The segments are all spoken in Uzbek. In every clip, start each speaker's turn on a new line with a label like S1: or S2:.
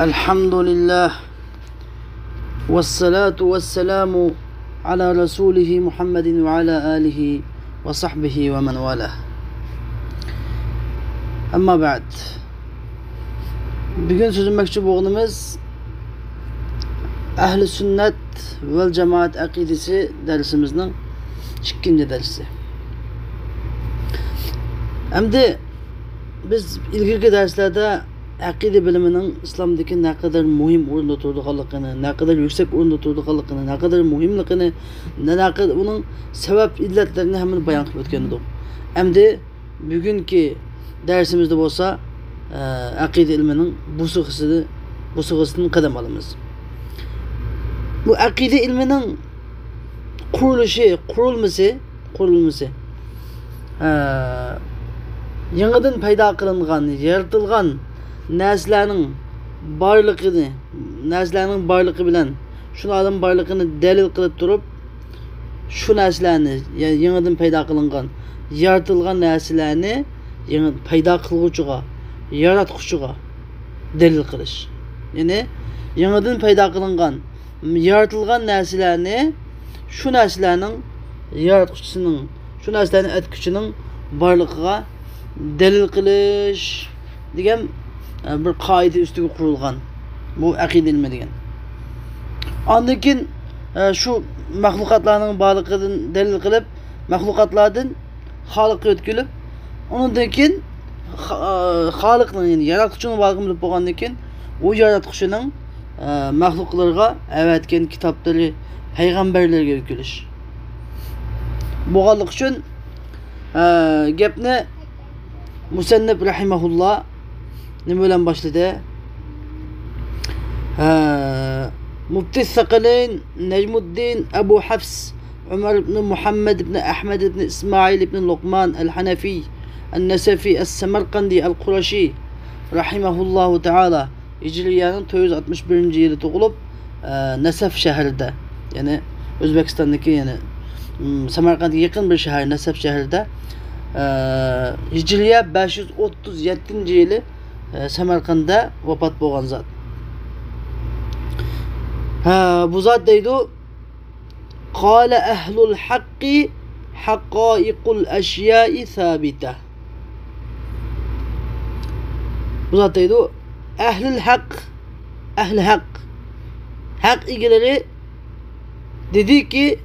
S1: Elhamdülillah ve salatu ve selamu ala Resulihi Muhammedin ve ala alihi ve sahbihi ve men valah. Amma ba'd. Bugün sözünmekçi boğunumuz Ehl-i Sünnet vel Cemaat akidesi dersimizin ikinci dersi. Hem de biz ilgili derslerde akide biliminin İslam'daki ne kadar mühim orunda turduğunu, ne kadar yüksek orunda turduğunu, ne kadar mühimlikini, ne kadar onun sebep illetlerini hemen bayan kılıp ötkeniydi. Hem de bugünkü dersimizde olsa akide ilminin bu sıhhasını kadem alımız. Bu akide ilminin kurulması yanıdan payda kılıngan, yaratılgan neslenin barlığı bilen şunların barlığını delil kılıp durup şu neslerini yani yanıdan payda kılıngan yaratılgan neslerini payda kılgıçıga yaratqıçıga delil kılış. Yani yanıdan payda kılıngan yaratılgan neslerini şu neslenin yaratqıçısının şu neslenin etküçünün barlığına delil kılış degan bir kaide üstüge kurulgan. Bu akide ilmi degan. Ondan keyin şu mahlukatlarning barligidan delil qilib, mahlukatlardan Xoliqqa o'tkilib, undan keyin Xoliqning yani yaratquchining barligini bilib bo'lgandan keyin u yaratquchining mahluklarga avatgan kitoblari, payg'ambarlarga o'tkilish. Bo'lganlik uchun gapni Musannif rahimahullah nima bilan boshladi? Mufti Saqalayn Najmuddin Abu Hafs Umar ibn Muhammad ibn Ahmad ibn Ismail ibn Luqman al-Hanafi al-Nasafi al-Samarqandi al-Qurashi rahimahullahu ta'ala Hicriye'nin 961. yılı doğulup Nasaf şehrinde yani Özbekistan'daki yani Samarkand'a yakın bir şehir Nasaf şehrinde Hicriye 537. yılı Samarkand'da vefat bolgan zat. Bu zat deydi Kâle ehlul hakki hakkâikul eşyâi thâbite. Bu zat deydi ehlul hak ilgileri dedi ki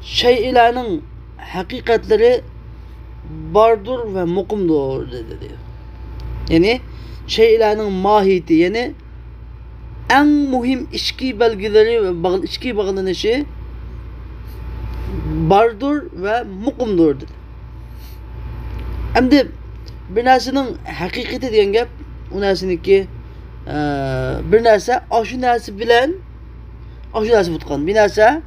S1: şeylerin hakikatleri bardır ve mukumdur dedi. Yani şeylerin mahiyeti yani en mühim içki belgeleri ve içki bağlanışı bardır ve mukumdur dedi. Hem de bir nesinin hakikati diyen gap o nesinin ki bir nese aşı nesi bilen aşı nesi tutkan bir nese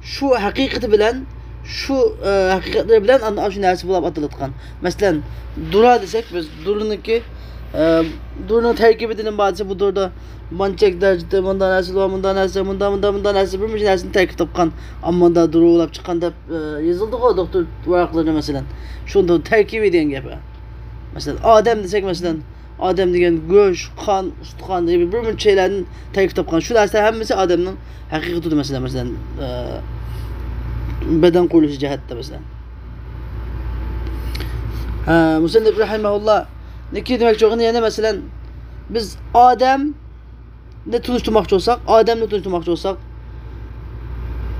S1: şu hakikati bilen şu hakikatleri bilen anda şu narsa bulab atılatkan. Mesela dura desek biz durununki durunun terkibinin bazı bu durda mançek dercide bundan nasıl var bundan nasıl bundan nasıl bir narsani terkib topkan amma da duru olab çıkanda yazıldı o doktor varaqlarına mesela. Şunda terkib ediyen gap. Mesela Adem desek mesela Adem degen göç, kan, ustkan gibi bir şeylerin terkib topkan. Şu narsa hemmisi Adem'nin hakikati mesela beden kuruluşu cihette mesela. Musannif rahimahullah ne ki demek çoğunu yani mesela biz Adem'le tanıştırmakçı olsak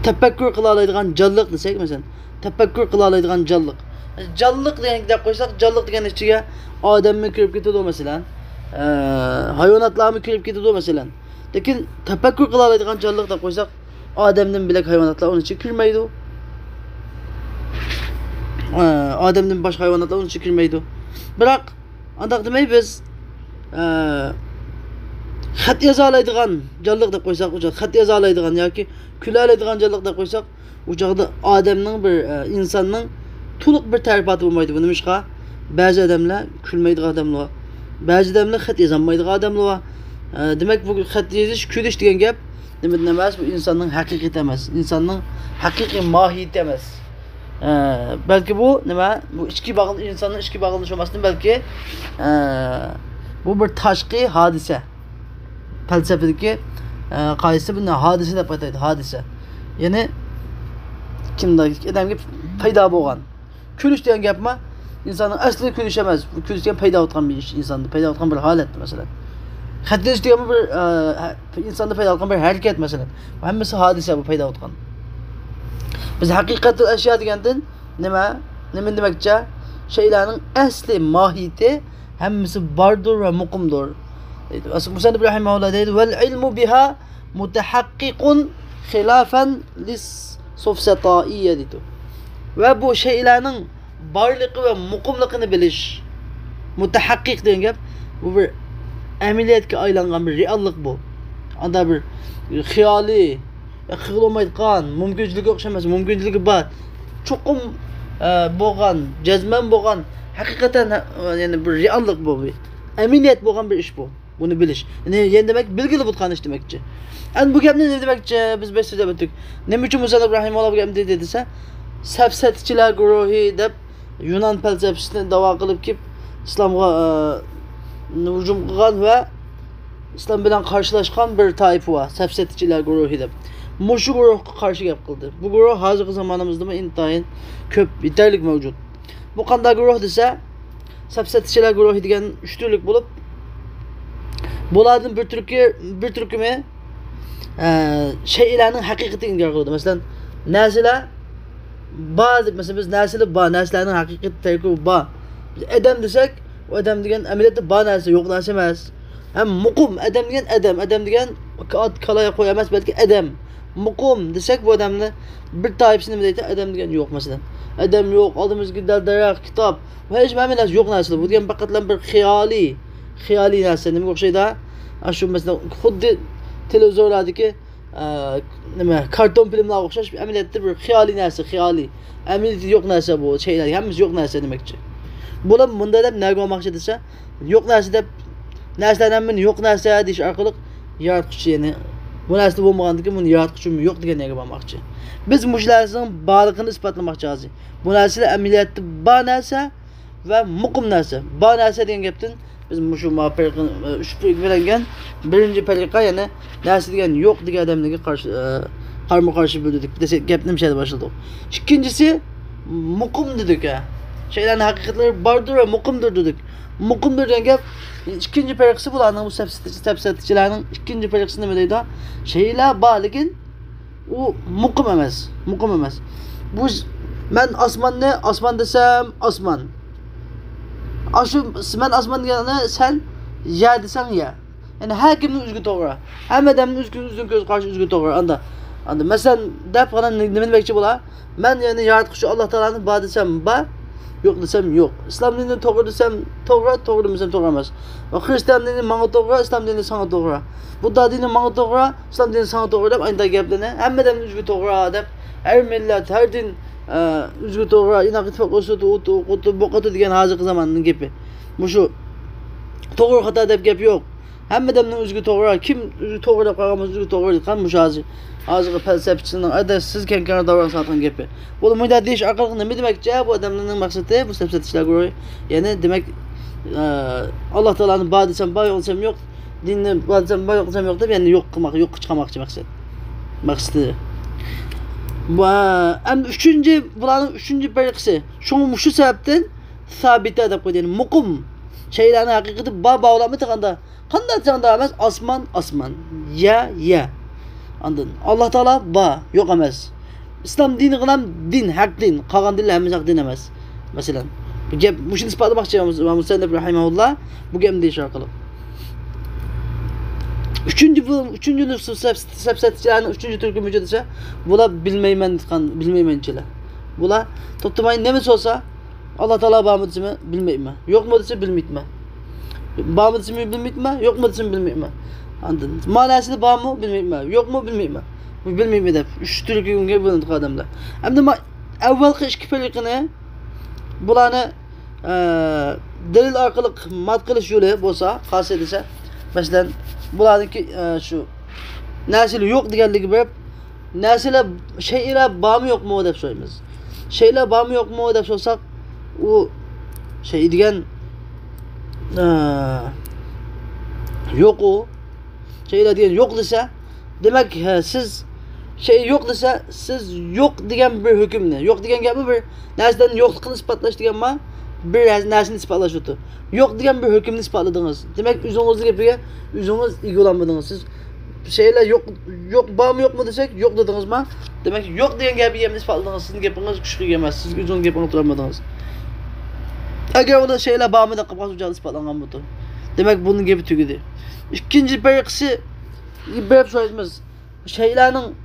S1: tefekkür kılalaydıgan canlılık desek mesela tefekkür kılalaydıgan canlılık. Canlılık diyen de koysak canlılık diyen içine Adem'e kirip gitti o mesela. Hayvanatlarımı kirip gitti o mesela. Lakin tefekkür kılalaydıgan canlılık da koysak Adem'den bile hayvanatlar onun için kirmeydi. Adem'den başka hayvanatlar onun için kirmeydi. Bırak andak demeyi biz xat yazalaydıgan canlılık da koysak ucaq xat yazalaydıgan yoki külalaydıgan canlılık da koysak ucaqda Adem'nin bir insanın tuluk bir tərifati olmaydı bu nimişqa bazı adamlar külmeydi adamlar bazı adamlar xat yazanmaydı adamlar demek bu xat yazış küliş degan gap demek emas bu insanın hakikati emas insanın hakiki mahiyeti emas belki bu nima bu içki bağlı insanın içki bağlanış olmasının belki bu bir taşqi hadise falsafadagi qaysi bunday hodisa deb ataydi, hodisa. Ya'ni kimda odamga paydo bo'lgan. Kulish degan gapmi? İnsanın asli kulish emas. Bu kulish degan paydo bo'lgan bir ish, insonda paydo bo'lgan bir holat masalan. Xatlash degan bir insonda paydo bo'lgan bir harakat masalan. Hammasi hodisa bu paydo bo'lgan. Biz haqiqatul ashyo degandan nima demakcha? Şeylerin asli mahiyeti hammasi bordir va muqimdir. Deydi. Musannif rahimahulloh deydi: "Vel ilmu biha mutahaqqiqun xilafan lis sufsataiyya" deydi. Ve bu şeylerin barlığı ve muqimligini bilish, mutahaqqik degan gap, bu bir amaliyotga aylangan bir reallik bu. Anda bir xiyoli, qilolmaydigan, mumkinchiligi o'xshamas, mumkinchiligi bor. Cho'qim bo'lgan, jazman bo'lgan, haqiqatan yani bir reallik bu. Eminiyet bo'lgan bir ish bu. Bunu bilish. Yani demek bilgili bo'lgan ish demekçi. Yani bu gapni ne demekçi? Biz besh so'zlab o'tdik. Nima uchun Musannif rahimahulloh bu gapni dedi desa, safsatchilar guruhi deb Yunan felsefesini davo qilib kelib islomga hujum qilgan va islom bilan qarshilashgan bir toifa va safsatchilar guruhi deb. Mushu guruhga qarshi gap qildi. Bu guruh hozirgi zamonimizda intayin ko'p yetarlik mavjud. Bu qanday guruh desa, safsatchilar guruhi degan 3 turlik bo'lib, bularning bir turkumi şeylarning haqiqatini inkor qiladi. Masalan, narsalar bazı mesela biz narsalarning haqiqat tarkibi bor. Biz adam desak, o adam degan amaliyotda bor narsa, yo'q narsa emas. Ham muqim adam degan adam degan kalaya qo'y emas, balki adam. Muqim desak bu odamni bir toifasini nima deydi? Adam degan yo'q masalan. Adam yo'q, oldimizga daraxt, kitob va hech nima narsa yo'q narsa. Bu degan faqatlan bir xiyoli narsa. Nimaga o'xshaydi? Shu masalan xuddi televizorlardagi nima karton filmlarga o'xshash amaliyotda bir xiyoli narsa, amaliyotda yo'q narsa bu şeyler, hammasi yo'q narsa demakchi. Bular bunda deb nega olmoqchi desa, yo'q narsa deb narsalarni yo'q narsa deyish orqali yaratuvchi, ya'ni bu narsa bo'lmagandan keyin buni yaratuvchi yo'q degan nega bormoqchi. Biz mushlarning borlig'ini isbotlamoqchi hozir. Bu narsalar amaliyotda bor narsa va muqim narsa. Bor narsa degan gapdan biz mushu muvaffaqiyatni ushbu berilgan birinchi tariqa, ya'ni narsa degan yo'q degan odamlarga qarshi qarshi bo'ldik desa gap nimashada boshladi. Ikkinchisi muqim dedik. Şeylerin haqiqatlari bordir va muqimdir dedik. Muqimdir degan gap ikkinchi tariqasi bularning bu safsatchilarning ikkinchi tariqasi nima deydi? Şeylar bor, lekin u muqim emas. Bu men osmon desam osmon. Ashu men osmon degani sen ya desang ya. Yani her kimning o'ziga to'g'ri. Hamma odamning o'ziga ko'z qarshi o'ziga to'g'ri. Anda masalan deb qana nima demoqchi bo'lar? Men yani yaratuvchi Alloh taolani bor desam bor, yo'q desam yo'q. Islom dinini to'g'ri desam to'g'ri desam to'g'ri emas. Va Xristian dini menga to'g'ri, Islom dini senga to'g'ri. Budda dini menga to'g'ri, Islom dini senga to'g'ri deb aytgan gaplarni hamma odamning o'ziga to'g'ri deb her millat, her din o'ziga to'g'ri, inoq ittifoq o'tib boqadi degan hozirgi zamonning gapi. Bu shu to'g'ri xato deb gap yo'q. Hamma odamning o'ziga to'g'ri, kim o'ziga to'g'ri deb qo'ygan o'ziga to'g'ri degan mush hozirgi falsafachining adashsiz kankana davron satgan gapi. Bu munda deyish orqali nima demakchi? Bu odamlarning maqsadi bu falsafachilar guruhi. Ya'ni demak Alloh taolani bor desam bor, yo'q desam yo'q, dinni bor desam bor, yo'q desam yo'q deb ya'ni yo'q qilmoq, yo'q chiqarmoqchi maqsadi. Va endi bularning uchinchi tariqasi. Shu sababdan sabita deb qo'ydi. Muqim şeylarning haqiqati bor bo'lmaydi qanda. Qanday chanda emas, osmon. Ya. Andan Alloh taolo bor, yo'q emas. Islom dini ham din, haq din. Qolgan dinlar hammasi haq din emas. Masalan, bu gap shuni isbotlamoqchi Musannif rahimahulloh bu gapni deyish orqali. Üçüncü safsatchilarning üçüncü turki mavjud esa, bular bilmaymanchilar. Bular to'xtamay nima so'sa, Alloh taolo bormi desami bilmayman. Yo'qmi desa bilmayman. Bormi desami bilmayman, yo'qmi desam bilmayman. Andan ma'nosini bormi bilmayman, yo'qmi bilmayman. Bu bilmayman deb 3 turkiga bo'linadi odamlar. Endi avvalgi ikki firqani bularni dalil orqali mat qilish yo'li bo'lsa, xos desa, masalan, bularniki shu narsalar yo'q deganligi bir narsalar şeylar bormi yo'qmi deb so'raymiz. Şeylar bormi yo'qmi deb so'rsak, u şey degan yo'q u şeyler degan yo'q desa, demak siz şey yo'q desa, siz yo'q degan bir hukmni, yo'q degan gapni bir narsadan yo'qligini isbotlash deganma, bir narsani isbotlash o'ti. Yo'q degan bir hukmni isbotladingiz. Demak, o'zingizni gapiga o'zingiz egolanmadingiz. Siz şeyler yok bağım yok mu desek yok dediniz mi? Demek ki yok diyen gibi yemin ispatladınız. Sizin gapınız güçlü gelmez. Siz gücünün gapını turamadınız. Eğer o da şeyler bağımı da kapatı ucağı ispatlanan budur. Demek bunun gibi tügüdü. İkinci bir kısı bir hep söyleyeceğiz. Şeylerin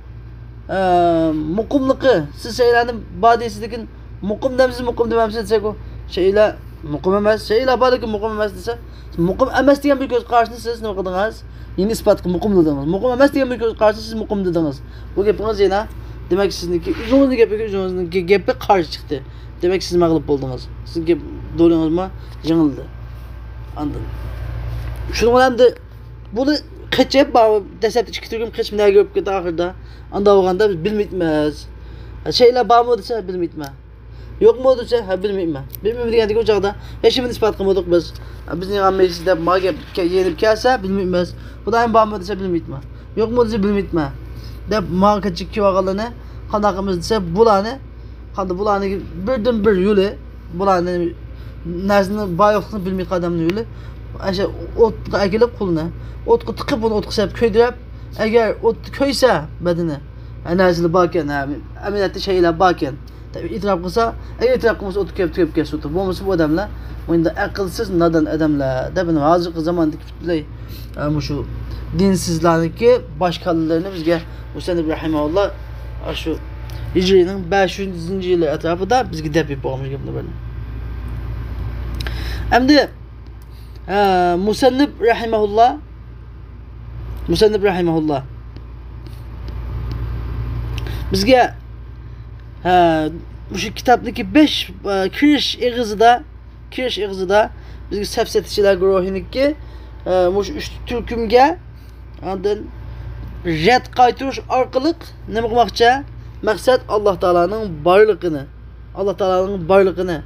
S1: mukumlıkı, siz şeylerin badiyesidikin mukum demsiz mukum dememsiz desek o şeyler mukum emez, şeyler badiyeki mukum emez dese mukum emez diyen bir göz karşısında siz ne kadınız? Yeni ispat ki mukum dediniz. Mukum emez diyen bir göz karşısında siz mukum dediniz. Bu gapınız yine demek sizinki uzunluğu gapi karşı çıktı. Demek siz mağlup oldunuz. Siz gap doğrunuz mu? Yanıldı. Anladın. Şunu olan da bunu kaçıp desep iki türlü kaçıp ne görüp gitti ahırda. Anda olanda biz bilmeytmez. Şeyler bağımlı dese bilmeytme. Yok mu dese ha bilmeytme. Bilmeytme diyen ocakta. Şimdi ispat kılmadık biz. Bizim meclisinde mağlup yenip gelse bilmeytmez. Bu da aynı bağımlı dese bilmeytme. Yok mu dese bilmeytme. De markacık ki vakalını kanakımız dese bulanı. Kandı bulanı birden bir yolu. Bulanı nersini bayokluğunu bilmeyt adamın yolu. Aşağı otka ekilip kuluna. Otku tıkıp onu otku sebep köydürüp eğer ot köyse bedeni enerjili bakken ameliyatta şeyler bakken tabi itiraf kılsa eğer itiraf kılsa otu köp kesutu bu musu bu adamla oyunda akılsız nadan adamla da benim hazır zamandaki fitley şu dinsizlerindeki başkalarını bizge Hüseyin İbrahimullah şu Hicri'nin 500. yılı etrafında biz gidip yapıyormuş gibi böyle. Hem de Musannif rahimahullah bizge bu kitaptaki 5 kiriş ağzıda bizge sefsetçiler guruhiniki bu Türkümge andın red qaytırış arkalık ne bakmakça maksat Allah Teala'nın barlığını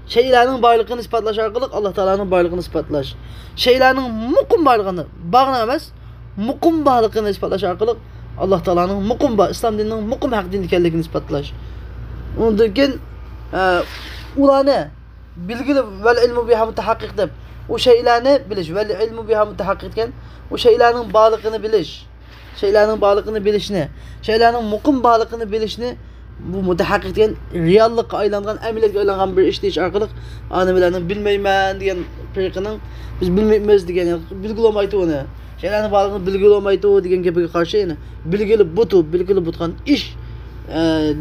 S1: şeylerin barlığını ispatlaş arkalık Allah Teala'nın barlığını ispatlaş. Şeylerin mukum barlığını bağına emez. Mukum barlığını ispatlaş arkalık Allah Teala'nın İslam dininin mukum hak din dikenlikini ispatlaş. Ondan ulanı bilgili vel ilmu biha mutahakkik deb o şeylerini biliş vel ilmu biha mutahakkikken o şeylerin barlığını biliş. Şeylerin barlığını bilişini, şeylerin mukum barlığını bilişini bu mutahakkik diyen reallık aylangan, emniyetke aylangan bir işleyiş arkalık anımelerinin bilmeymen diyen firkinin biz bilmeyimiz diyen bilgili olmaydı onu. Şeylerin bağlılığını bilgili olmaydı o diyen gibi karşı yani bilgili butkan iş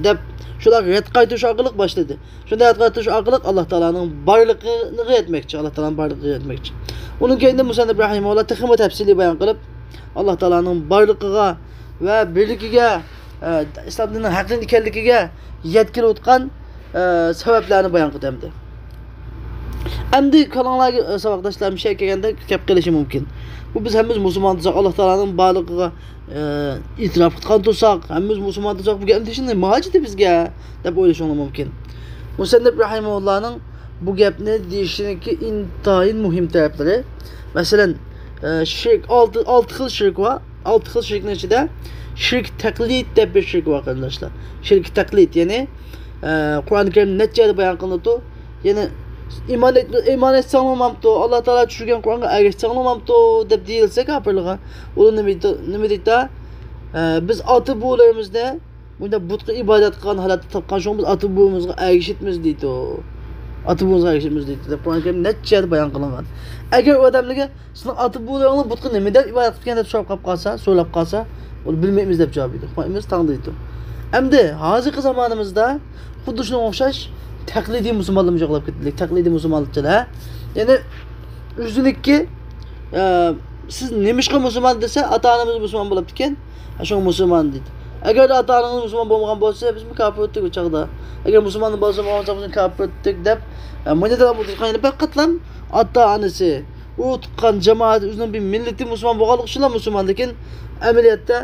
S1: dep şular red qaytırış arkalık başladı. Şunda red qaytırış arkalık Allah Teala'nın barlığını etmekçi. Allah Teala'nın barlığını etmekçi. Onun kendi Musannif İbrahimullah tıkımı tefsili bayan kılıp Allah Teala'nın barlığına ve birliğine İslam dininin hakkın ikenligiga yetkili o'tgan sebeplerini bayon qilyapti. Endi kalanglarga saboqdoshlar bir şey kelganda gap qilishi mumkin. Bu biz hammamiz musulmon desak, Alloh taolaning barlig'iga e'tirof qilgan tursak, hammamiz musulmon desak, bu gapni shunday majidi bizga deb o'ylashingiz mumkin. Musannif rahimahullahning bu gapni deyishiniki intayin muhim taraflari. Masalan, shirk 6 xil shirk var. 6 xil shirkning ichida şirk taklit deb bir shirk var arkadaşlar. Şirk taklit yani Kur'an-ı Kerim neçe bayan kılındı. Yani iman etsen olmamdı. Allah Teala düşürgen Kur'an'a erişsen olmamdı deb deyilse kapırlığa. Onun ne deydi? Biz atı buğularımızda bunda butqa ibadet kılan halatı tapkan şoğumuz atı buğumuzga erişitmiz deydi o. Atı buğumuzga erişitmiz deydi. Kur'an-ı Kerim neçe bayan kılıngan. Eğer o adamlığa sizin atı buğularını butqa ne deb ibadet kılgan deb so'rab qalsa onu bilmeyimiz deb cevap verdi. Hükmetimiz tanıdıydı. Hem de hazırki zamanımızda xuddi shunga o'xshash taqlidiy musulmonlarga yo'qlab ketdik. Taqlidiy musulmonliklar. Yani üzünükki siz nemishqa musulmon desa, ata-onamiz musulmon bo'lib ekan, shu musulmon deydi. Agar ata-onamiz musulmon bo'lmagan bo'lsa, biz kafir o'tdik o chaqda. Agar musulmon bo'lsa, biz kafir o'tdik deb mana deb o'tgan faqatlam ata-onasi u tuqqan jamoat o'zining bir millati musulmon bo'lganligi uchun musulmon, lekin amaliyotda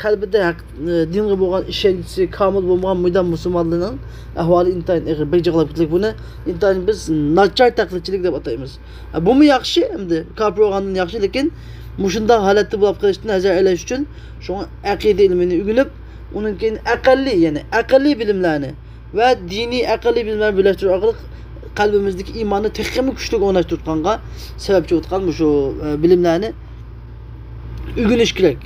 S1: qalbida dinga bo'lgan ishonchi komil bo'lmagan mu'min musulmonlarning ahvoli intayin og'ir bejaqlab ketdik. Buni intayin biz nachar taqlidchilik deb ataymiz. Bu mu yaxshi? Endi kafir bo'lgandan yaxshi, lekin Muşunda halatda bulab qilishni nazar ilish uchun şoň aqida ilmini ügünüp, onun keyin aqalli, yani aqalli bilimlarni va diniy aqalli bilimlarni birleştirip arqaly qalbimizdagi iymonni texmi kuchli o'rnashtirganga sababchi o'tgan şu bilimlarni ügünish kerak.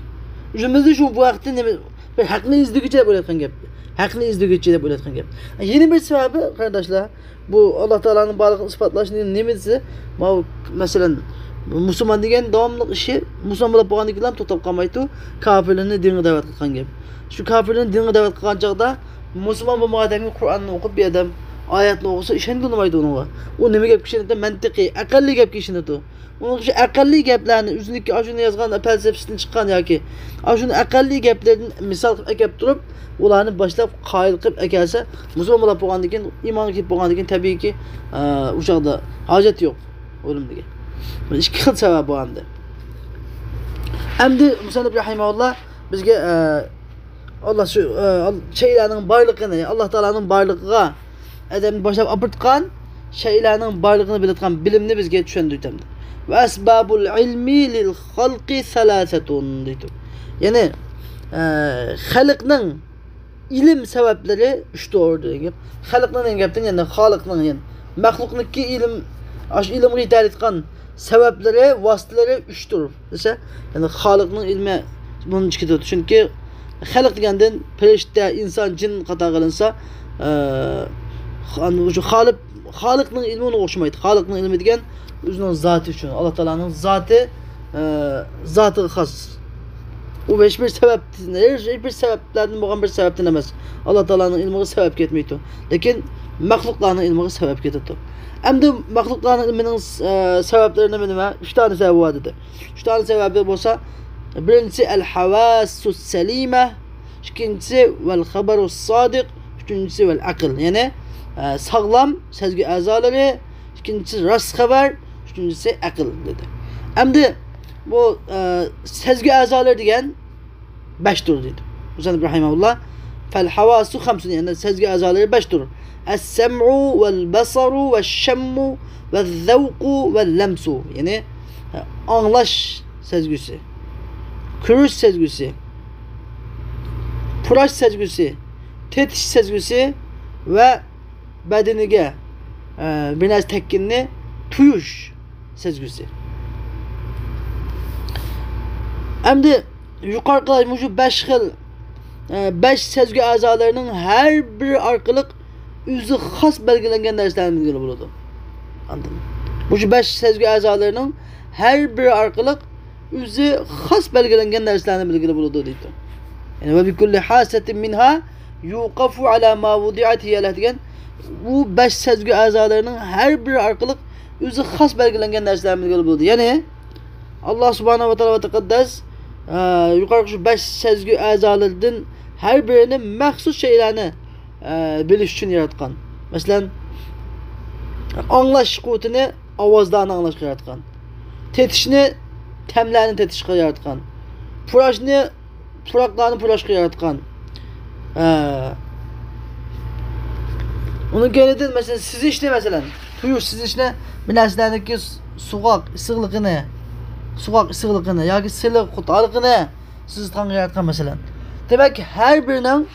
S1: O'zimizda şu bu vaqtda bir haqni izdigicha bo'layotgan gap. Haqni izdigicha deb bo'layotgan gap. Yeni bir sababi qardoshlar, bu Alloh taolaning barlig'ini isbotlashning nimasi? Masalan, musulmon degan davomli ishi musulmon bo'lib bo'lgandan keyin to'xtab qolmaydi, kofirlarni dinga da'vat qilgan gap. Shu kofirlarni dinga da'vat qilgan chaqda musulmon bo'lmagan Qur'onni o'qib bir odam oyatni o'qisa ishonilmaydi unga. U nima gap kishida mantiqiy, aqlli gap kishida. Onun şu aqlli gaplarni o'ziniki ashuni yozgan felsefasidan chiqqan yoki ashuni aqlli gaplarni misol qilib akab turib, ularni boshlab qoyil qilib akalsa, musulmon bo'lib bo'lgandan keyin, iymon kelib bo'lgandan keyin tabiiyki, u chaqda hojat yo'q o'limdiga. Bu ikki xil sabab bu endi. Endi Musannif rahimahulloh bizga Allah şu şeylarning barligini, Alloh taolaning barligiga adamni boshlab opirtgan şeylarning barligini bilayotgan bilimni bizga tushundirdi. Ve esbabul ilmi lil halqi salasetun deydi. Yani xalqning ilim sebepleri üç doğrudur. Xalqning gapdan yani xalqning yani mahluqniki ilim ilimga yetarlikan sebepleri, vasıtaları üçtür. Dese yani xalqning ilmi bunun çıkıdır. Çünkü xalq degandan perişte, insan, cin qatar qilinsa, şu xalqning ilmini o'xshamaydi. Xalqning ilmi degan o'zining zati uchun, Alloh taolaning zati xos. U hiçbir sebep, hiçbir sebeplerden bo'lgan bir sebepten emas. Alloh taolaning ilmiga sebep ketmaydi. Lekin mahluqlarning ilmiga sebep ketadi. Endi mahluqlarning ilmining sebeplerine nima? 3 tane sebep var dedi. 3 tane sebebi bo'lsa, birincisi el-havassus salima, ikincisi vel haberus sadiq, üçüncüsü vel akıl. Yani sağlam sezgi azaları, ikincisi rast haber, üçüncüsü akıl dedi. Endi bu sezgi azaları degan 5 tur dedi. Musannif rahimahullah fel havasu 5, yani sezgi azaları 5 tur. Es-sem'u vel basaru ve'ş-şemmu ve'z-zevku ve'l-lemsu. Yani anlaş sezgisi, görüş sezgisi, puraş sezgisi, tetiş sezgisi ve bedeniga bir narsa tekkinni tuyush sezgisi. Endi yuqorqi shu 5 xil 5 sezgi a'zolarining har biri orqali o'zi xos belgilangan narsalarni bilgili bo'ladi. Anladingmi? Bu 5 sezgi a'zolarining har biri orqali o'zi xos belgilangan narsalarni bilgili bo'ladi deydi. Yani ve bi kulli hasatin minha yuqafu ala ma wudi'at hiya degan bu 5 sezgi a'zolarining har biri orqali o'zi xos belgilangan narsalarni bilgili bo'ladi. Ya'ni Allah subhanahu wa taala ve taqaddas yuqorqi shu 5 sezgi a'zolaridan har birini maxsus şeylarni bilish uchun yaratgan. Masalan, anglash quvvatini ovozlarni anglashga yaratgan. Tetishni tamlarni tetishga yaratgan. Purashni puraqlarni purashga yaratgan. Onun keynidan masalan sizishni masalan, tuyush sizishni bir narsalarniki so'g'oq issiqligini yoki siliq qutarligini sizdan yaratgan masalan. Demek her birinin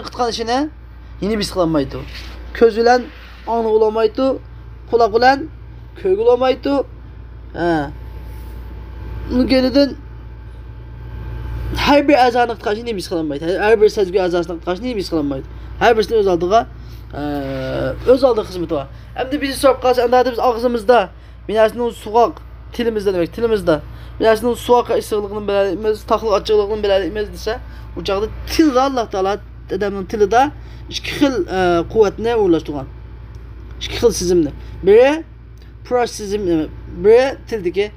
S1: qitgan ishini yeni bir qilolmaydi. Ko'z bilan ongni olamaydi, quloq bilan ko'rgi olamaydi. Onun keynidan her bir a'zoni qitgan ishini yeni bir qilolmaydi. Her bir sezgi a'zosini qitgan ishini yeni bir qilolmaydi. Her birisinin öz aldığı hizmeti var. Hem de bizi sorup kalsa, anda biz ağzımızda, binasının soğuk, tilimizde demek, tilimizde, binasının soğuk ısırlığını belirlemez, taklık açıklığını belirlemez dese, o çağda tilde Allah Teala adamın tili de iki xil kuvvetine uğurlaştıran. İki xil sizimli. Biri puraş sizimi, biri tildeki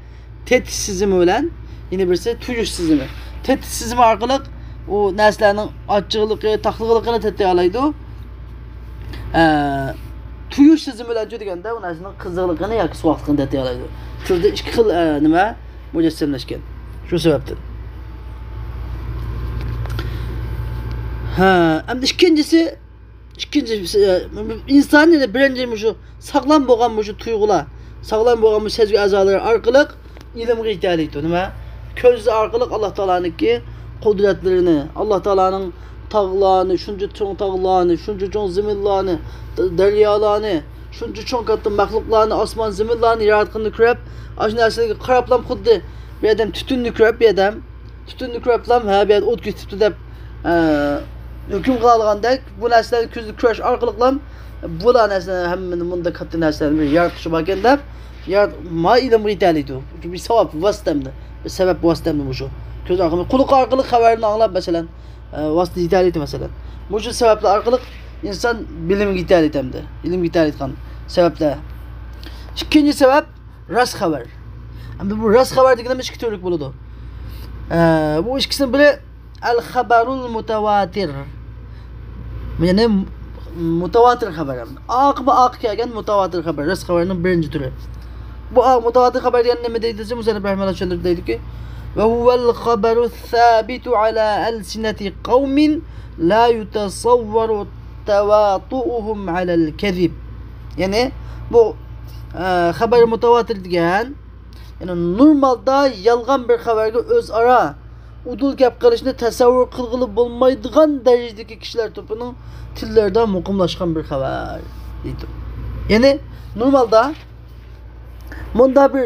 S1: tetiş sizimi olan, yine birisi tuyuş sizimi. Tetiş sizimi arkalık, o neslerinin açıqlığı, taxlığını tetiğe alaydı. Tuyuş sizimi bilan deganda o narsaning qiziqligini yoki sovuqligini tetiğe alaydı. Tilda ikki xil nima mujassamlashgan. Shu sababdan. Endi ikkinchisi inson birinchi shu sog'lom bo'lgan shu tuyg'ular, sog'lom bo'lgan sezgi a'zolari orqali ilimga yetaylik nima? Ko'z orqali Alloh taolaning qudratlarini, Alloh taolaning tog'larni, shuncha cho'ng tog'larni, shuncha cho'ng zaminlarni, daryolarni, shuncha cho'ng katta maxluqlarni, osmon zaminlarni yaratganini ko'rib, ana narsalarga qarablam xuddi bir odam tutunni ko'rib, bir odam tutunni ko'riblam, ha bu o't ketibdi deb hukm qilgandek, bu narsalarni ko'zni ko'rish orqali bular narsalar hammani bunda katta narsalarni yaratib ekan deb, ma ilm yetaylikdi. Bir savab vositamda, bir sabab vositamda bu shu. Ko'z orqali, quloq orqali xabarni anglab masalan, vosita yetaylikdi masalan. Bu shu sabablar orqali inson bilimga yetaylikdi hamda. Ilm yetaylikdan sabablar. İkinci sebep rast xabar. Hamda bu rast xabar deganimiz ikki turlik bo'ladi. Bu ikkisining biri al-xabarul mutawatir. Yani mutawatir xabar. Aq kelgan mutawatir xabar. Rast xabarning birinchi turi. Bu mutawatir xabar degan nima deydi? Musanif rahimahulloh tushuntirib deydiki, ve huvel xabaru sabitu ala alsinati qavmin la yutasavvaru tevatu'uhum alal kezib. Yani bu xabar mutawatir degan, yani normalda yalgan bir xabarga o'zaro udul gap qilishni tasavvur qilg'ili bo'lmaydigan darajadagi kishilar to'pining tillarida muqimlashgan bir xabar deydi. Yani normalda munda bir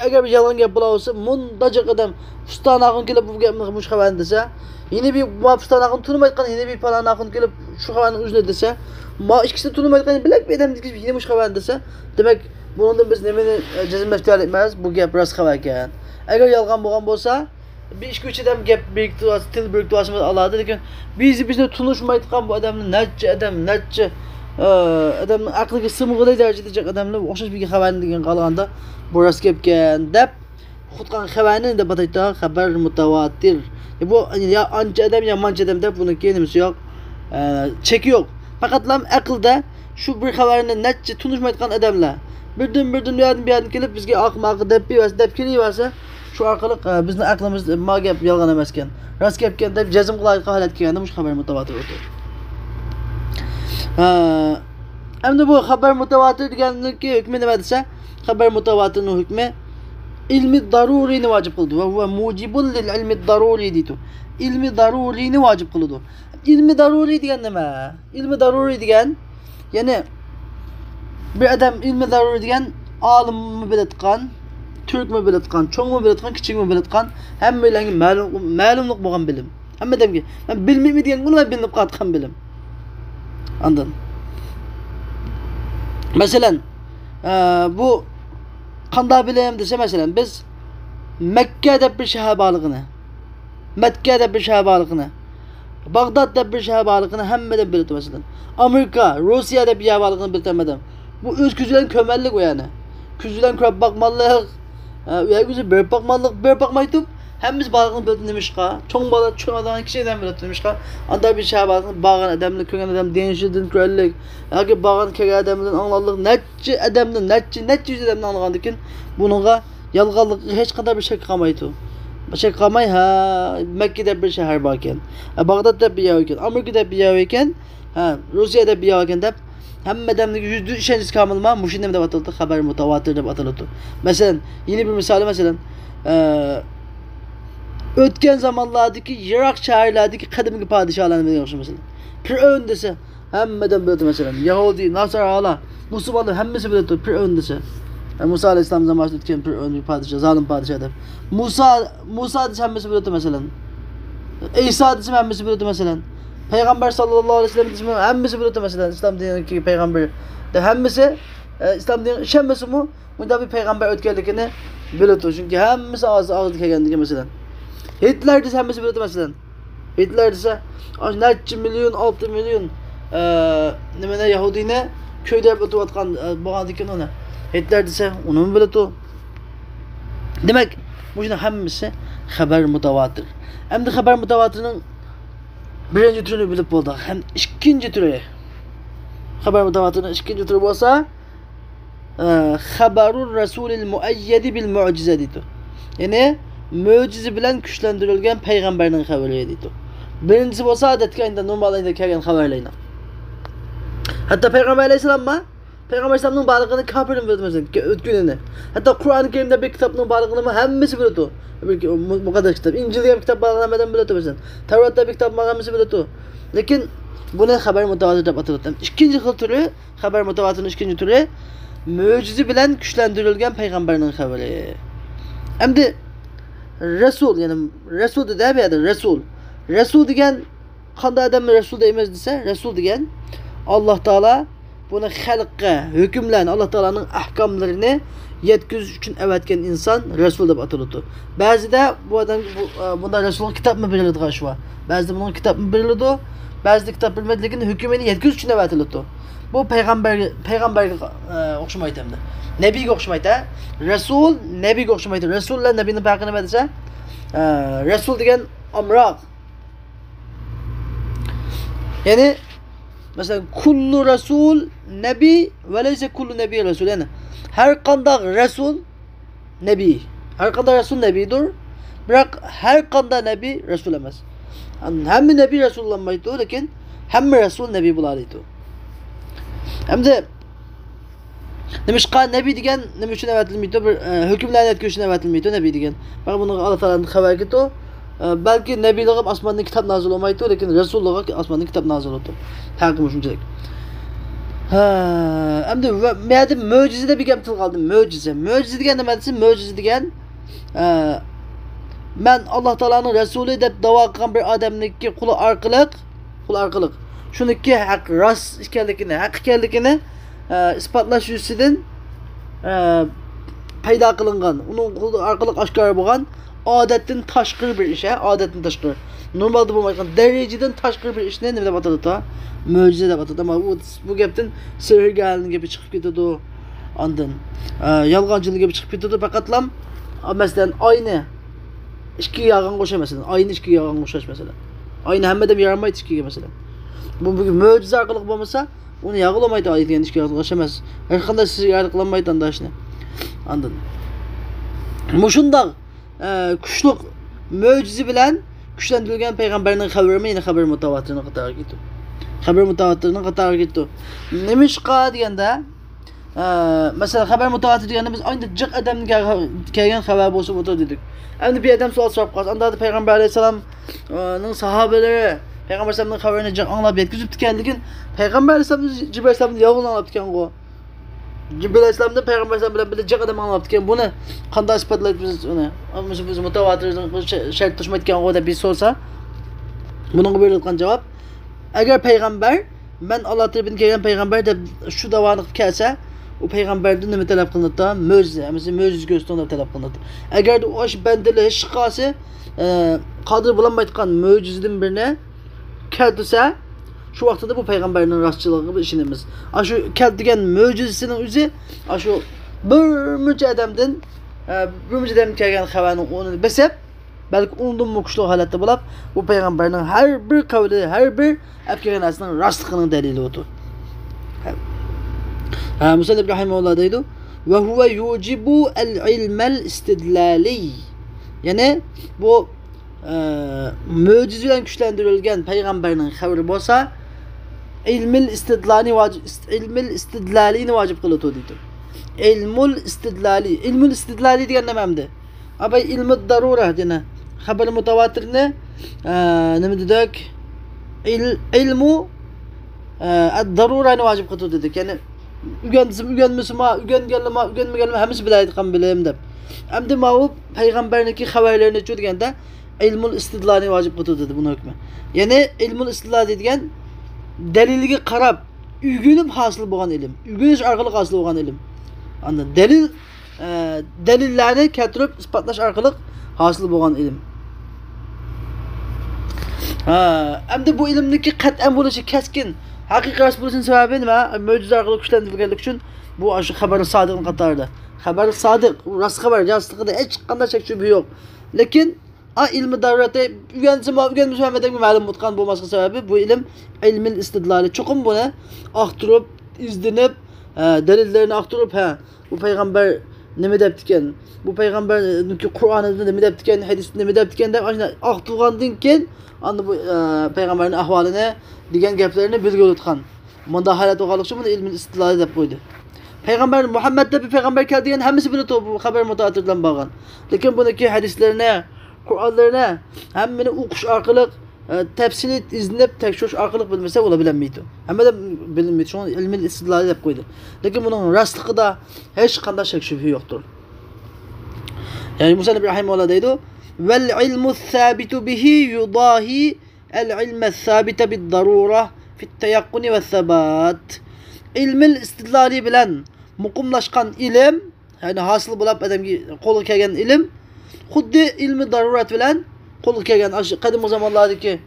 S1: agar bir yalan gap bo'lsa, mundajaq odam ustanaqın kelib bu gapni mush xabarni desa, yine bir ustanaqın tunmayotgan, yine bir palanaqın kelib shu xabarni o'zladi desa, ma ikkisini tunmayotgan bilak bir odam yine mush xabarni desa, demak bundan biz nimani jazmlashga emas, bu gap rost xabar ekan. Agar yolg'on bo'lgan bo'lsa, bir ish ko'chadan gap biriktirib, til biriktirib oladi, lekin bizni tunishmayotgan bu odamni necha adamning aqliga sig'maydigan darajada odamlar o'xshash bir xabarni degan qolganda bu rost gapgan deb xudqan xabarni deb ataydi, xabar mutawatir. Bu ya ancha adam ya mancha adam deb buni nimasi yo'q, cheki yo'q. Faqatlam aqlda shu bir xabarni necha tunishmayotgan odamlar birdan bir yerdan kelib bizga aqmaq deb kelaversa, shu orqali bizning aqlimiz ma gap yolg'on emas ekan, rost gapgan deb jazm qiladigan holat kelganda bu xabar mutawatir o'tadi. Endi bu xabar mutawatir deganiki hukmi nima desa, xabar mutawatirning hukmi ilmi daruriyni vojib qildi va huwa mujibun lil ilmi daruri deydi. Ilmi daruriyni vojib qildi. Ilmi daruriy degan nima? Ilmi daruriy degan, ya'ni bir odam ilmi daruriy degan olimmi bilayotgan, turkmi bilayotgan, cho'ngmi bilayotgan, kichikmi bilayotgan, hammalarga ma'lumlik bo'lgan bilim. Hamma odamga men bilmayman degan bo'lmay bilinib qolgan bilim. Anladın? Mesela bu qanda bileyim dese mesela biz Mekke'de bir şehir bağlılığını, Mekke'de bir şehir bağlılığını, Bağdat'da bir şehir bağlılığını hemmeden bilirdi mesela. Amerika, Rusya'da bir şehir bağlılığını bilirdi. Bu öz küzülen kömellik o yani. Küzülen köp bakmalık, bir bakmalık, bir bakmayıp hemmimiz bağlılığını bilirdi demişka. Çoğun bağlı, çoğun adamın kişiden bilirdi demişka. Anda bir şehir bağlılığını bağın adamla, kögen adam, denişidin, körellik, yaki bağın kere adamdan anlarlık, netçi adamdan, netçi yüz adamdan anlarlıkken bununla yalğanlık hiç kadar bir şey kalmaydı. Bir şey kalmay ha Mekke'de bir şehir varken, Bağdat'ta bir yer varken, Amerika'da bir yer varken, Rusya'da bir yer varken de hem adamdaki yüzde işencisi kalmalı mı? Muşin'de de batıldı, haber mutawatir de batıldı. Mesela yeni bir misali mesela ötken zamanlardaki Irak şehirlerdeki kadimki padişahlarını biliyorsun mesela. Pir'ön dese hemmeden bilirdi mesela. Yahudi, Nasara, Müslümanlar hemmesi bilirdi Pir'ön dese. Musa Aleyhisselam zamanında ötken Pir'ön bir padişah, zalim padişah der. Musa dese hemmesi bilirdi mesela. İsa dese hemmesi bilirdi mesela. Peygamber sallallahu aleyhi ve sellem dese hemmesi bilirdi mesela. İslam dinindeki peygamber de hemmesi İslam dininin şemmesi mu? Bunda bir peygamber ötkenlikini bilirdi. Çünkü hemmesi ağzı kelgendiki mesela. Hitler dese hemmesi bilirdi mesela. Hitler dese neçe milyon, 6 milyon nimene Yahudine köyde ötüp atkan boğandıkken ona. Hitler dese onu mu bilirdi? Demek bu yüzden hemmesi haber mutawatir. Hem de haber mutawatirinin birinci türünü bilip oldu. Hem ikinci türü. Haber mutawatirinin ikinci türü olsa haberur Resulil muayyedi bil mucize deydi. Yani mucize bilen güçlendirilgen peygamberinin haberi deydi. Birincisi olsa adetkeninde normalinde kelgen haberlerine. Hatta Peygamber Aleyhisselam Peygamber Aleyhisselam'ın barlığını kafirin bildi mesela ötkününü. Hatta Kur'an-ı Kerim'de bir kitabın barlığını hemmisi bildi. Bu kadar kitap. İncil'de bir kitap barlığını hemmeden bildi mesela. Tevrat'ta bir kitap barlığını hemmisi bildi. Lakin buni haber mutavatir deb ataladi. İkinci xil turi, haber mutawatirning ikinci turi mo'jiza bilan kuchlantirilgan payg'ambarning xabari. Endi Resul, yani Resul dedi bu yerda Resul. Resul degan qanday odamni Resul deymiz desa, Resul degan Alloh taolo buni xalqqa hukmlarni, Alloh taoloning ahkomlarini yetkazish uchun avatgan inson Resul deb ataladi. Ba'zida bu odam bunda Rasulning kitobni beriladi g'ashva. Ba'zida buning kitobni beriladi. Ba'zida kitob bilmaydi, lekin hukmini yetkazish uchun avatiladi. Bu payg'ambarga o'xshamaydi hamda. Nabiyga o'xshamaydi. Rasul nabiyga o'xshamaydi. Rasullar nabiyning farqi nima desa? Rasul degan amroq. Ya'ni mesela kullu rasul nabiy ve leyse kullu nabiy rasul. Yani her qanday rasul nabiy. Her qanday rasul nabiydir. Biroq her qanday nabiy rasul emas. Hamma nabiy rasullanmaydi, lekin hamma rasul nabiy bo'ladi. Hamda nimishqa nabiy degan nima uchun avatilmaydi? Bir hukmlarni yetkazish uchun avatilmaydi nabiy degan. Bak buni Alloh taolaning xabar ketdi. Belki nebiyliğim osmondan kitap nazil olmaydi, lekin rasulluğa osmondan kitap nazil oldu. Farqi shunchalik. Endi menda mo'jizada bir gap qoldi. Mo'jiza. Mo'jiza degan nima desa, mo'jiza degan men Alloh taolaning rasuli deb da'vo qilgan bir odamniki quli orqali shuniki haq rost ekanligini, haq ekanligini isbotlash yuzidan paydo qilingan, uning quli orqali oshkor bo'lgan odatdan tashqari bir ish, odatdan tashqari. Normalda bo'lmaydigan darajadan tashqari bir ishni nima deb atadi? Mo'jiza deb atadi. Ammo bu gapdan sehrgarning gapi chiqib ketadi. Ondan yolg'onchilik gapi chiqib ketadi. Faqatlam masalan oyni ikki yog'on qo'shash masalan, oyni ikki yog'on qo'shash masalan. Oyni hammada yaramaydi ikkiga masalan. Bu mo'jiza orqali bo'lmasa, uni yog'lamaydi oyni ikki yog'on qo'shamas. Har qanday siz yog'lamaydi andashni. Ondan. Mushundaq kuchli mo'jiza bilan kuchlantirilgan payg'ambarning xabarini yana xabar mutawatirning qatoriga ketdi. Xabar mutawatirning qatoriga ketdi. Nimishqa deganda masalan xabar mutawatir deganda biz ayni jiq odamga kelgan xabar bo'lsa o'tir dedik. Endi bir odam savol so'rab qolsa, unda payg'ambar alayhisalomning sahobalari payg'ambar alayhisalomning xabarini jiq anglab yetkazib ekanligin, payg'ambar alayhisalom Jibril alayhisalomni yolg'on anglab ekan-ku. Jibril alayhisalomdan payg'ambar alayhisalom bilan birga jiq odam anglab ekan. Buni qanday isbotlaymiz biz uni? Biz mutawatirning shart tushmayotgan deb biz so'rsa, buning berilgan javob, agar payg'ambar men Alloh tarafidan kelgan payg'ambar deb shu davoni qilib kelsa, u payg'ambardan nima talab qilinadi? Mo'jiza, masalan mo'jiza ko'rsatib talab qilinadi. Agar o'sh bandali hech qasi qodir bo'lmaydigan mo'jizadan birini keltirsa, şu vaqtida bu payg'ambarning rostchiligiga ishonamiz. Shu keltirgan mo'jizasining o'zi shu bir muncha odamdan kelgan xabarning o'rnini besab, balki undan kuchli holatda bo'lib, bu payg'ambarning har bir qavli, har bir kelgan narsaning rostligining dalili o'tir. Musannif rahimahulloh deydi: "Va huwa yujibu al-ilmal istidlali." Yani bu mo'jiza bilan kuchlantirilgan payg'ambarning xabari bo'lsa, ilmil istidlalini vacib qiladi deydi. Ilmul istidlali degan nima endi? Abay ilmud darura dena. Xabar mutawatirni nima dedik? Ilmu ad-darurani vacib qiladi dedik. Ya'ni uganganmi hammasi bilaydigan bilim deb. Endi bu payg'ambarniki xabarlarini deganda ilmul istidlalini vacib qiladi dedi buni hukmi. Ya'ni ilmul istidlal degan deliliga qarab ügünüp hasıl bo'lgan ilm. Ügünüş orqali hosil bo'lgan ilm. Anda delillarni keltirib isbotlash orqali hosil bo'lgan ilm. Endi bu ilmniki qat'an bo'lishi, kaskin, haqiqiy rost bo'lishning sababi nima? Mo'jiza orqali kuchlantirilganlik uchun bu shu xabar sodiqning qatorida. Xabar sodiq, rost xabar, rostligida hech qanday shak shubha yo'q. Lekin ilmi darurati uganmasa hammadan ma'lum bo'lgan bo'lmaslik sababi bu ilmil istidlali. Chuqum buni aqtirib, izlanib, dalillarni aqtirib, bu payg'ambar nima debdi ekan? Bu payg'ambarniki Qur'onida nima debdi ekan? Hadisda nima debdi ekan deb ana aqtirgandan keyin anda bu payg'ambarning ahvolini degan gaplarni bilib o'tgan. Bunda holat bo'lganlik uchun buni ilmil istidlali deb qo'ydi. Peygamber Muhammed'de bir peygamber geldi diyen hemisi bile bu haber mutatirden bağlan. Lakin bunaki hadislerine, Kur'anlarına hemmini okuş arkalık tefsili izleyip tekşuş arkalık bilmese olabilenmiydi. Hem de bilinmiydi. Şu an ilmin istidlali hep koydu. Lakin bunun rastlığı da hiç kanda şek şüphe yoktur. Yani Musa Nebi Rahimullah deydi. Vel ilmu thabitu bihi yudahi el ilme thabite bid darura fit teyakkuni ve thabat. İlmil istidlali bilen mukumlaşkan ilim, yani hasıl bulap adamki kolu kelgen ilim, xuddi ilmi darurat bilen kolu kelgen kadim o zamanlardaki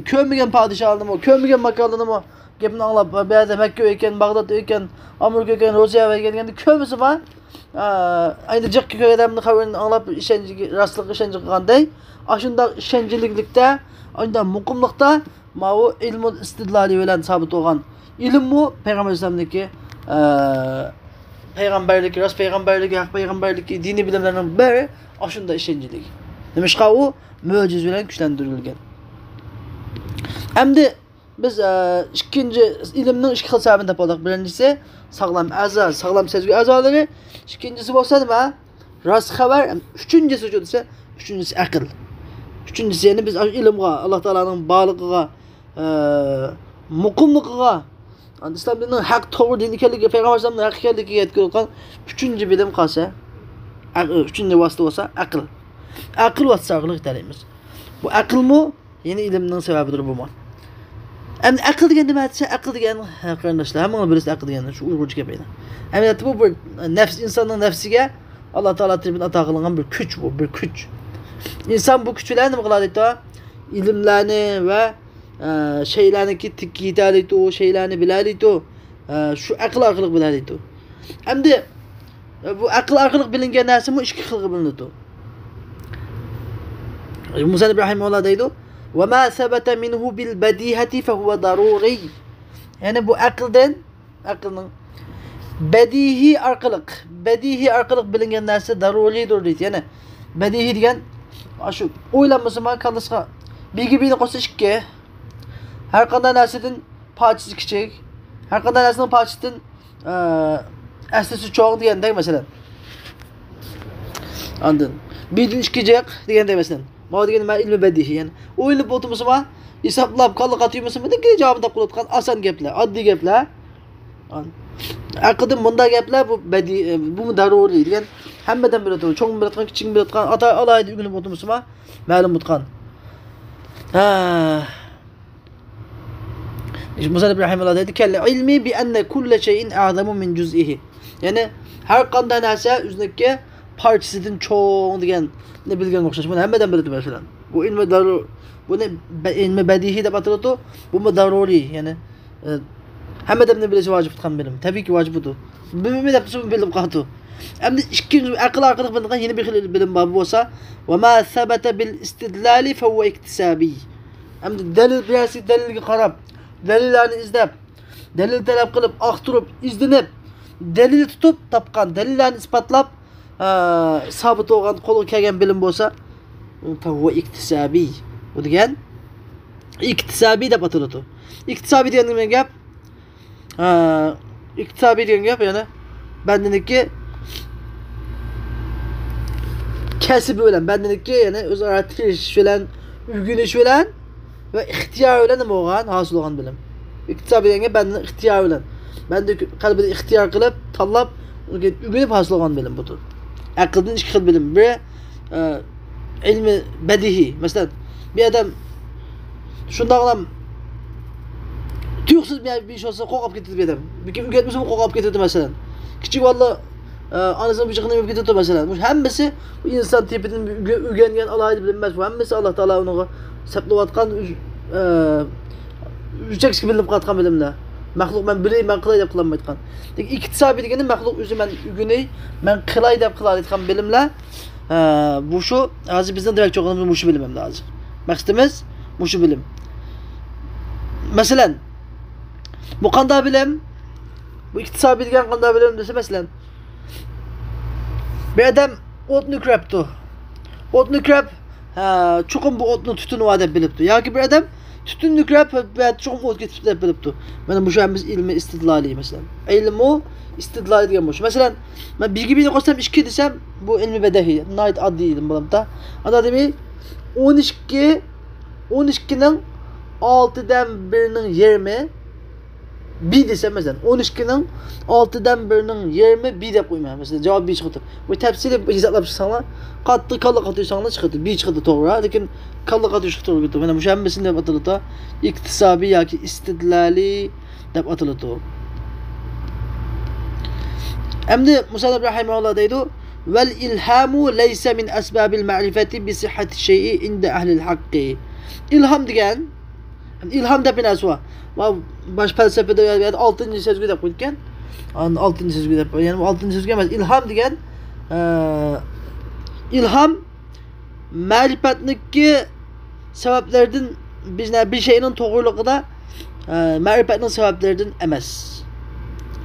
S1: kömügen padişahını mı, kömügen makalını mı, gepini anlap, beyazda Mekke eken, Bağdat eken, Amerika eken, Rusya'ya eken, kömüsü var. Aynı cık köy adamını haberini anlap, rastlık işenci kıkanday. Aşında işenciliklikte, aşında mukumlukta, ma o ilmin istidlali bilen sabit olan ilim mu Peygamber Aleyhisselam'daki peygamberlik, rast peygamberlik, hak peygamberlik, dini bilimlerinin biri aşında işencilik. Demiş ki o muciz bilen güçlendirilgen. Hem de biz ikinci ilimnin iki xil səbəbini tapaldıq. Birincisi sağlam əza, sağlam sezgi əzaları. İkincisi olsa mı? Rast xəbər. Üçüncüsü ise üçüncüsü akıl. Üçüncüsü yani biz ilimğa, Allah Taala'nın bağlılığa, mukumluğa, İslam dininin hak doğru din ikenligi, Peygamber Aleyhisselam'ın hak ikenligi yetkili olan üçüncü bilim kalsa, üçüncü vasıta olsa akıl. Akıl vasıtası derimiz. Bu akıl mı? Yeni iliminin sebebidir bu mu? Hem akıl diyen ne madse akıl diyen arkadaşlar hemen birisi akıl diyen şu uygucu gibi. Hem bu bir nefs insanın nefsige Allah Teala tarafından atağılan bir güç bu, bir güç. İnsan bu güçlerini mi kıladı? İlimlerini ve şeylerini ki tikidalıydı o şeylerini bilalıydı. Şu akıl arkalık bilalıydı. Hem de bu akıl arkalık bilingen neresi mi? İşki kılgı bilinirdi. Musa Nebi Rahimullah deydi. وَمَا ثَبَتَ مِنْهُ بِالْبَدِيهَةِ فَهُوَ ضَرُورِيٌّ. Yani bu aklın bedihi arkalık bilingen neresi daruridir deydi. Yani bedihi diyen şu oylanması mı kalırsa bilgi bilgi kosa şikke her kadar nersenin parçası küçük, her kadar nersenin parçasının esnesi çoğun diyen de mesela. Anladın? Bildiğin şikecek diyen de mesela. Ma diyen ben ilmi bedihi yani. O ilmi botumuz var. Hesaplap kallık atıyor musun? Ne ki cevabında kulutkan asan gepler, adli gepler. Akıdım bunda gepler bu bedi bu mu daruri diyen. Hemmeden bir atıyor. Çok bir atkan, küçük bir atkan. Ata alaydı ilmi botumuz var. Malum mutkan. Musa Nebi Rahimullah dedi ki ilmi bi enne kulle şeyin a'zamu min cüz'ihi. Yani her kanda neyse üzerindeki parçasının çoğun diyen ne bilgen okşaş. Bunu hemmeden bildi mesela. Bu ilmi daruri, bu ne ilmi bedihi de batırdı. Bu mu daruri yani hemmeden ne bilesi vacip tutan bilim. Tabii ki vacip budur. Bilimi de bildim katı. Hem de ikinci akıl arkadaş bildiğin yeni bir bilim babı olsa ve ma sabata bil istidlali fe huve iktisabi. Hem de delil birisi delil karab. Delillerini izlep, delil talep kılıp, aktırıp, izlenip, delili tutup, tapkan, delillerini ispatlap, sabit olan, kolu kelgen bilim olsa, bu iktisabi. Bu diyen, iktisabi de batılıdı. İktisabi diyen ne gap? İktisabi diyen gap yani, bendeki kesibi ölen, bendeki yani öz artış ölen, ülgünüş ölen, ve ihtiyar ölen mi olan hasıl olan bilim. İktisab edenge benden ihtiyar ölen. Ben de kalbide ihtiyar kılıp tallap ügünüp hasıl olan bilim budur. Akıldın iki kıl bilim. Bir ilmi bedihi. Mesela bir adam şundan adam tüyüksüz bir iş olsa kokap getirdi bir adam. Bir kim ügetmesi mi kokap getirdi mesela. Küçük valla anasının bıçakını yapıp getirdi mesela. Bu hemmesi bu insan tipinin ügengen alaydı bilinmez. Bu hemmesi Allah Teala onu seplovatkan ücek bilip katkan bilimle. Mahluk ben bileyim ben kılay dep kılanmaydıkan. İktisabi degenin mahluk üzü ben ügüney ben kılay dep kılaydıkan bilimle bu şu azı bizden direkt çok önemli bu şu bilim hem de azı. Maksudumuz bu şu bilim. Mesela bu kanda bilim bu iktisabi degen kanda bilim dese mesela bir adam otunu kreptu. Otunu krep çukum bu otunu tutunu adep bilipti. Ya ki bir adam tütünlükrep ve çok ot getip dep bilipdi. Mana bu şahımız ilmi istidlali mesela. İlmu istidlali diyen boş. Mesela ben bilgi birini koysam 2 desem bu ilmi bedehi. Nait adli ilim bulamda. Anda demi 12'nin 6'dan 1'nin 20 bir desem mesela 12'nin 6'dan 1'nin 20 bir de koyma mesela cevap bir çıktı. Bu tefsiri hesaplap çıksana katlı kallı katıyorsan çıktı. Bir çıktı doğru. Lakin kallı katıyor çıktı doğru. Mana müşemmesini dep atıldı. İktisabi yoki istidlali dep atıldı. Endi Musa rahimehullah deydi vel ilhamu leysa min asbabil ma'rifati bi sihhati şey'i inde ehli'l hakki. İlham degan ilham dep naswa. Baş felsefede 6. sözgü dep qo'ygan. 6. sözgü dep. Yani 6. sözgü emas. İlham degan ilham ma'rifatniki sebeplerden bizne bir şeyin to'g'riliğida ma'rifatning sebeplerinden emas.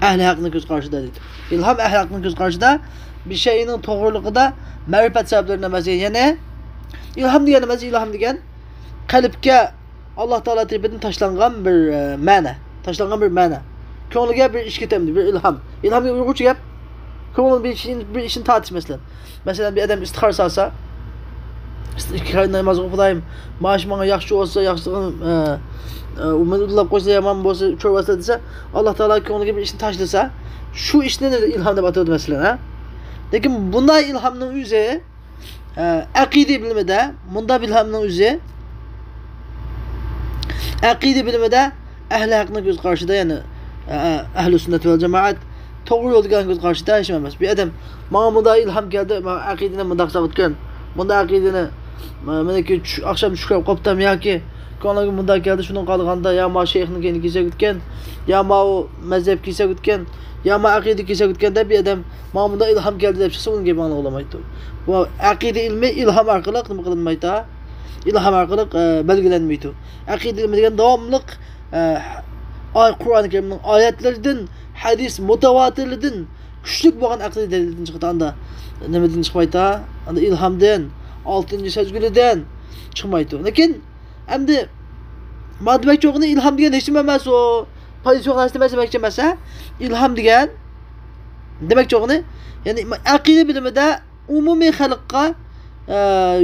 S1: Ehli haqqning ko'z qarshida deydi. İlham ehli haqqning ko'z qarshida bir şeyin to'g'riliğida ma'rifat sebeplerinden emas. Yani ilham degan emas, ilham degan qalbga Allah Taala tarafidan tashlangan bir ma'na, tashlangan bir ma'na. Ko'ngliga bir ish ketamdi, bir ilham. İlham degan Uyg'urcha gap. Ko'ngil bir ishni tortish masalan. Masalan bir odam istixor solsa, istixor namoz o'qiydim, maash menga yaxshi bo'lsa, yaxshig'ini umidlab qo'ysa, yomon bo'lsa, cho'rvasa desa, Alloh Taolo ko'ngliga bir ishni tashlasa, shu ishni ilhom deb atadi masalan, ha. Lekin bunday ilhomning o'zi aqida bilimida, bunda ilhomning o'zi aqida bilimida ahli haqning ko'z qarshida, ya'ni ahli sunnat vel jamoat to'g'ri yo'lga ko'z qarshida hech emas. Bir odam menga bunday ilhom keldi, men aqidani bunday qilib bunday aqidani meniki akşam tushib qoptam yoki ko'nglimga bunday keldi, shuni qolganda ya ma shayxning keyin kelsa o'tgan, ya ma o mazhab kelsa o'tgan, ya ma aqida kelsa o'tganda bir odam menga bunday ilhom keldi deb chiqsa, unga ma'no olamaydi. Bu aqida ilmi ilhom orqali nima qilinmaydi? İlham orqali belgilanmaydi. Aqida ilmi degan davomliq Qur'oni Karimning oyatlaridan, hadis mutawatirlidan kuchli bo'lgan aqida dalildan chiqadi. Anda nimadan chiqmaydi? Anda ilhamdan, 6. sözgülidan chiqmaydi. Lekin endi madbak cho'g'ini ilham degan hech nima emas, o pozitsiyon demoqchi emas, ilham degan demak cho'g'ini, ya'ni aqida bilimida umumiy xalqqa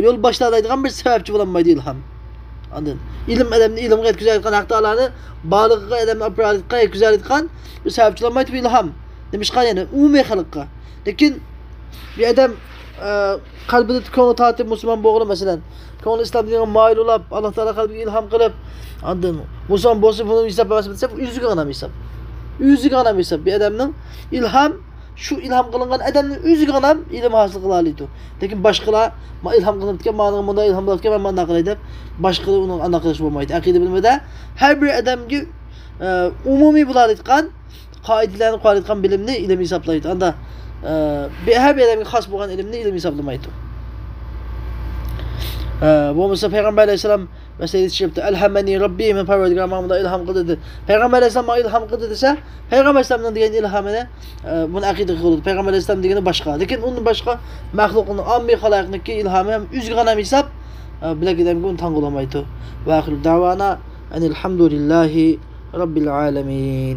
S1: yo'l boshlaydigan bir sababchi bo'lanmaydi ilham. Anladın? İlim adamni ilmga yetkazayotgan Haq Taolani balig'iga adamni apparatga yetkazayotgan bir sababchi bo'lanmaydi bu ilham. Demişqa yani umumiy xalqqa. Lekin bir adam qalbida ko'ngli tortib musulmon bo'lib masalan, ko'ngli islom diniga moyil bo'lib, Alloh taolo qalbiga ilhom qilib, andan musulmon bo'lsa buni hisoblamas desa, o'ziga g'anam hisob. O'ziga g'anam hisob. Bir adamning ilham şu ilham qilingan adamning o'ziga g'anam ilm hosil qila oladi. Lekin boshqalar ilhom qilinayotgan, ma'noga bunday ilhom qilayotgan, men bunday qilay deb boshqalar uni anaqa qilish bo'lmaydi. Aqida bilimida har bir odamga umumiy bo'ladigan qoidalarni qo'llayotgan bilimni ilm hisoblaydi. Anda her bir adamga xos bo'lgan ilmni ilm hisoblamaydi. Bo'lmasa Payg'ambar alayhisalom mesela yetishibdi. Elhamani Robbi men Parvardigorim bunda ilhom qildi dedi. Payg'ambar alayhisalom ilhom qildi desa, Payg'ambar alayhisalomning degan ilhomini buni aqida qildi. Payg'ambar alayhisalom degani boshqa. Lekin uni boshqa maxluqning, ommiy xalqniki ilhomi ham o'ziga g'anam hisob bilakidamga uni tan qolamaydi. Va axiru davana alhamdulillahi robbil alamin.